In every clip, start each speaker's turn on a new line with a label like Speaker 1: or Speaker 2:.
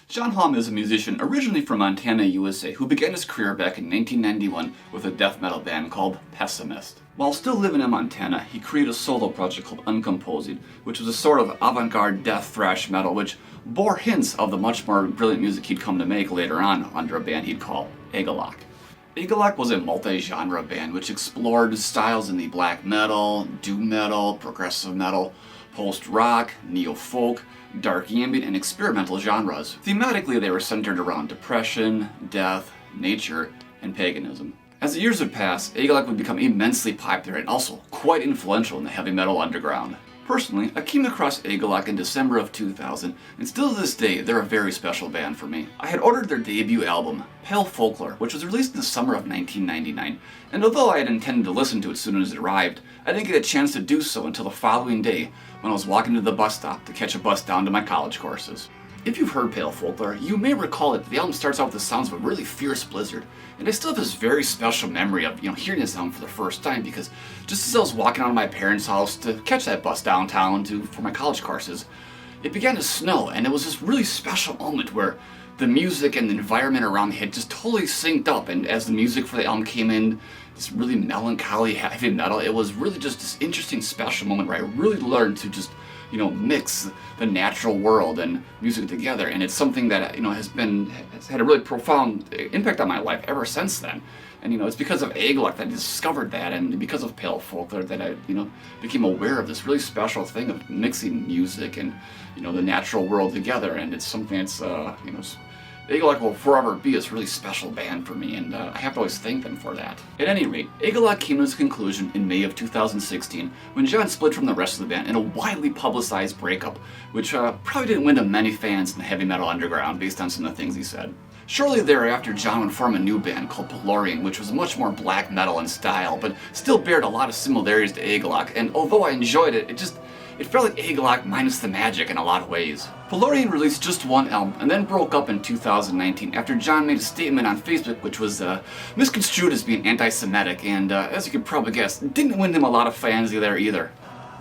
Speaker 1: John Haughm is a musician originally from Montana, USA, who began his career back in 1991 with a death metal band called Pessimist. While still living in Montana, he created a solo project called Uncomposing, which was a sort of avant-garde death thrash metal which bore hints of the much more brilliant music he'd come to make later on under a band he'd call ex-Agalloch. ex-Agalloch was a multi-genre band which explored styles in the black metal, doom metal, progressive metal, post-rock, neo-folk, dark ambient, and experimental genres. Thematically, they were centered around depression, death, nature, and paganism. As the years would pass, ex-Agalloch would become immensely popular and also quite influential in the heavy metal underground. Personally, I came across ex-Agalloch in December of 2000, and still to this day, they're a very special band for me. I had ordered their debut album, Pale Folklore, which was released in the summer of 1999, and although I had intended to listen to it as soon as it arrived, I didn't get a chance to do so until the following day when I was walking to the bus stop to catch a bus down to my college courses. If you've heard Pale Folklore, you may recall that the album starts out with the sounds of a really fierce blizzard, and I still have this very special memory of hearing this album for the first time because just as I was walking out of my parents' house to catch that bus downtown for my college courses, it began to snow, and it was this really special moment where the music and the environment around me had just totally synced up, and as the music for the album came in, this really melancholy heavy metal, it was really just this interesting special moment where I really learned to just mix the natural world and music together, and it's something that has had a really profound impact on my life ever since then. And it's because of ex-Agalloch that I discovered that, and because of Pale Folklore that I became aware of this really special thing of mixing music and the natural world together. And it's something that's ex-Agalloch will forever be this really special band for me, and I have to always thank them for that. At any rate, ex-Agalloch came to its conclusion in May of 2016 when John split from the rest of the band in a widely publicized breakup, which probably didn't win him many fans in the heavy metal underground based on some of the things he said. Shortly thereafter, John would form a new band called Pillorian, which was much more black metal in style, but still bared a lot of similarities to ex-Agalloch, and although I enjoyed it, it felt like ex-Agalloch minus the magic in a lot of ways. Pillorian released just one album and then broke up in 2019 after John made a statement on Facebook which was misconstrued as being anti-Semitic, and as you could probably guess, didn't win him a lot of fans there either.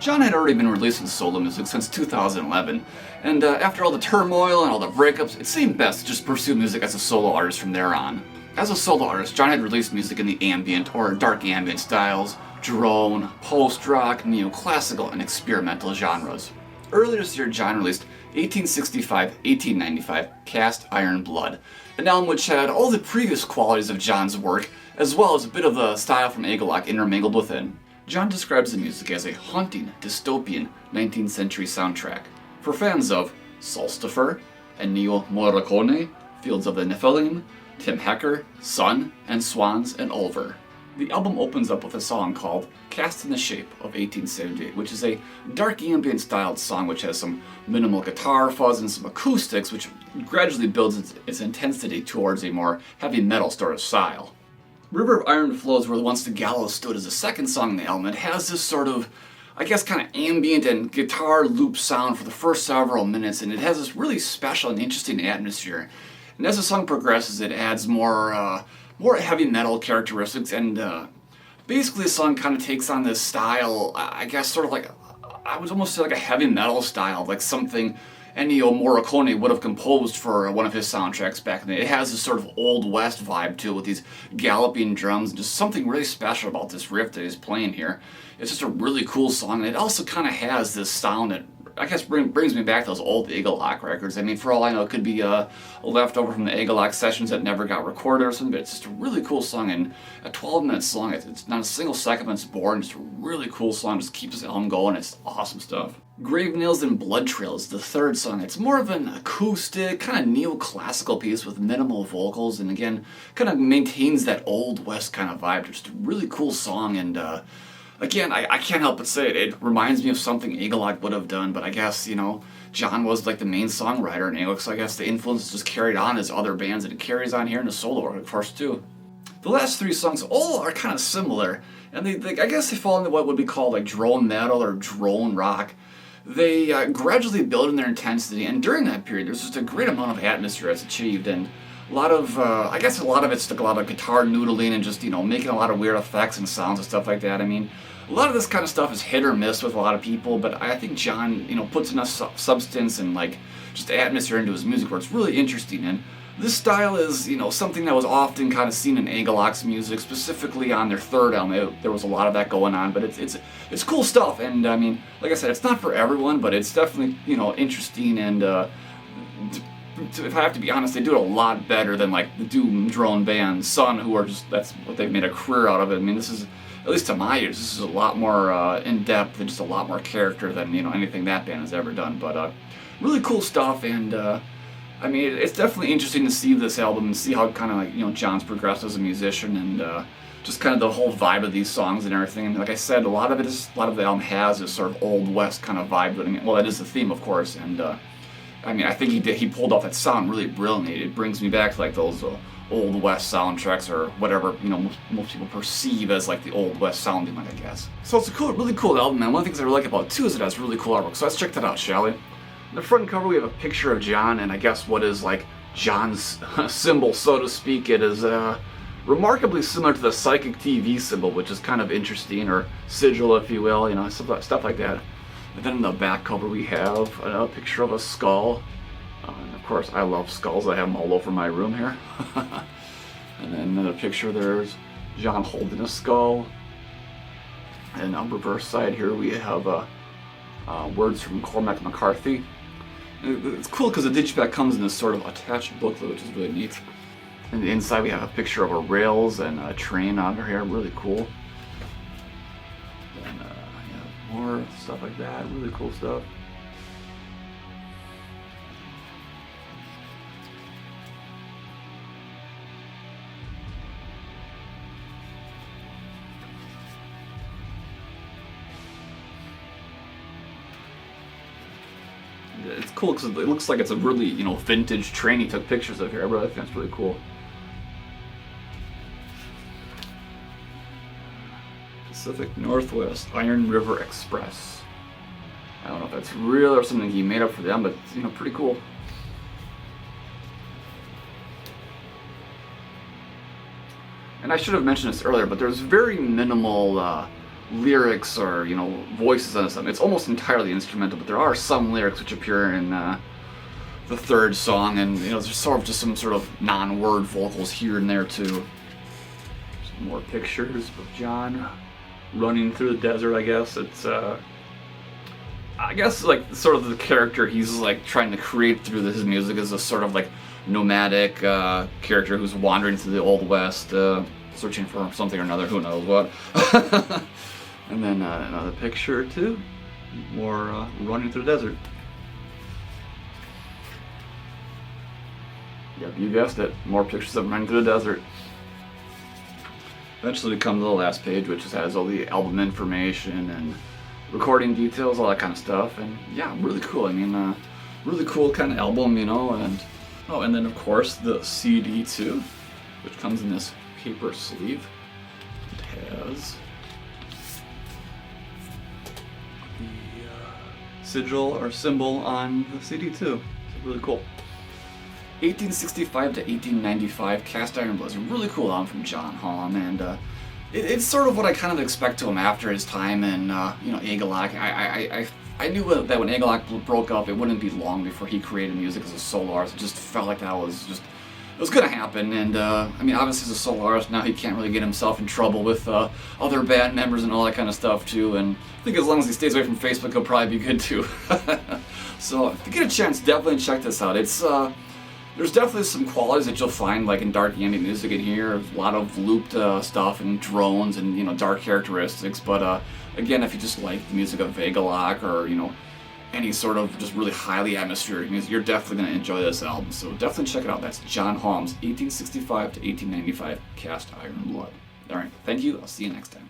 Speaker 1: John had already been releasing solo music since 2011, and after all the turmoil and all the breakups, it seemed best to just pursue music as a solo artist from there on. As a solo artist, John had released music in the ambient or dark ambient styles, drone, post-rock, neoclassical, and experimental genres. Earlier this year, John released 1865-1895 Cast.Iron.blood, an album which had all the previous qualities of John's work, as well as a bit of the style from ex-Agalloch intermingled within. John describes the music as a haunting, dystopian 19th century soundtrack for fans of Solstifer, Ennio Morricone, Fields of the Nephilim, Tim Hecker, Sun, and Swans, and Ulver. The album opens up with a song called Cast in the Shape of 1878, which is a dark ambient styled song which has some minimal guitar fuzz and some acoustics, which gradually builds its intensity towards a more heavy metal sort of style. River of Iron Flows where once the gallows stood as the second song in the album. It has this sort of, kind of ambient and guitar loop sound for the first several minutes, and it has this really special and interesting atmosphere. And as the song progresses, it adds more heavy metal characteristics, and basically the song kind of takes on this style, sort of like, I would almost say like a heavy metal style, like something Ennio Morricone would have composed for one of his soundtracks back in the day. It has this sort of Old West vibe to it with these galloping drums, and just something really special about this riff that he's playing here. It's just a really cool song, and it also kind of has this sound that brings me back to those old ex-Agalloch records. I mean, for all I know, it could be a leftover from the ex-Agalloch sessions that never got recorded or something, but it's just a really cool song, and at 12 minutes long, it's not a single second when it's boring. It's a really cool song, just keeps this album going. It's awesome stuff. Grave Nails and Blood Trail is the third song. It's more of an acoustic, kind of neoclassical piece with minimal vocals, and again, kind of maintains that Old West kind of vibe. Just a really cool song, and again, I can't help but say it. It reminds me of something ex-Agalloch would have done, but I guess, John was like the main songwriter in ex-Agalloch, so I guess the influence just carried on as other bands, and it carries on here in the solo work, of course, too. The last three songs all are kind of similar, and I guess they fall into what would be called like drone metal or drone rock. They gradually build in their intensity, and during that period, there's just a great amount of atmosphere that's achieved, and a lot of it's like a lot of guitar noodling and just, making a lot of weird effects and sounds and stuff like that. I mean, a lot of this kind of stuff is hit or miss with a lot of people, but I think John, puts enough substance and like just atmosphere into his music where it's really interesting. And this style is, something that was often kind of seen in Agalloch's music, specifically on their third album. There was a lot of that going on, but it's cool stuff. And I mean, like I said, it's not for everyone, but it's definitely, interesting. And if I have to be honest, they do it a lot better than like the doom drone band Sun, who are that's what they've made a career out of it. I mean, this is, at least to my ears, this is a lot more in depth and just a lot more character than anything that band has ever done. But really cool stuff, and I mean, it's definitely interesting to see this album and see how kind of like John's progressed as a musician, and just kind of the whole vibe of these songs and everything. And like I said, a lot of the album has this sort of old west kind of vibe. I mean, well, that is the theme, of course, and I mean, I think he pulled off that sound really brilliantly. It brings me back to like those Old West soundtracks, or whatever most people perceive as like the Old West sounding like, I guess. So it's a really cool album, and one of the things I really like about it too is it has really cool artwork. So let's check that out, shall we? On the front cover we have a picture of John, and I guess what is like John's symbol, so to speak. It is remarkably similar to the Psychic TV symbol, which is kind of interesting, or sigil, if you will, stuff like that. And then in the back cover we have a picture of a skull. And of course, I love skulls. I have them all over my room here. And then another picture, there's John holding a skull. And on the reverse side here, we have words from Cormac McCarthy. And it's cool because the digipack comes in this sort of attached booklet, which is really neat. And the inside, we have a picture of a rails and a train under here. Really cool. And more stuff like that. Really cool stuff. It's cool because it looks like it's a really, vintage train he took pictures of here. I really think that's really cool. Pacific Northwest Iron River Express. I don't know if that's real or something he made up for them, but it's, pretty cool. And I should have mentioned this earlier, but there's very minimal lyrics or voices on this album. It's almost entirely instrumental, but there are some lyrics which appear in the third song, and there's sort of just some sort of non-word vocals here and there too. Some more pictures of John running through the desert. I guess it's I guess like sort of the character he's like trying to create through his music is a sort of like nomadic character who's wandering through the Old West, searching for something or another, who knows what. And then another picture too, more running through the desert. Yep, you guessed it, more pictures of running through the desert. Eventually we come to the last page, which has all the album information and recording details, all that kind of stuff. And yeah, really cool. I mean, really cool kind of album, and oh, and then of course the CD too, which comes in this paper sleeve. It has the sigil or symbol on the CD too. It's really cool. 1865 to 1895, Cast Iron Blood is a really cool album from John Haughm, and it's sort of what I kind of expect to him after his time in Agalloch. I knew that when Agalloch broke up, it wouldn't be long before he created music as a solo artist. It just felt like that was just, it was gonna happen. And I mean, obviously as a solo artist now, he can't really get himself in trouble with other band members and all that kind of stuff too. And I think as long as he stays away from Facebook, he'll probably be good too. So if you get a chance, definitely check this out. It's there's definitely some qualities that you'll find like in dark ambient music in here. A lot of looped stuff and drones and dark characteristics. But again, if you just like the music of Agalloch or any sort of just really highly atmospheric music, you're definitely going to enjoy this album. So definitely check it out. That's John Haughm's 1865 to 1895 Cast Iron Blood. All right, thank you. I'll see you next time.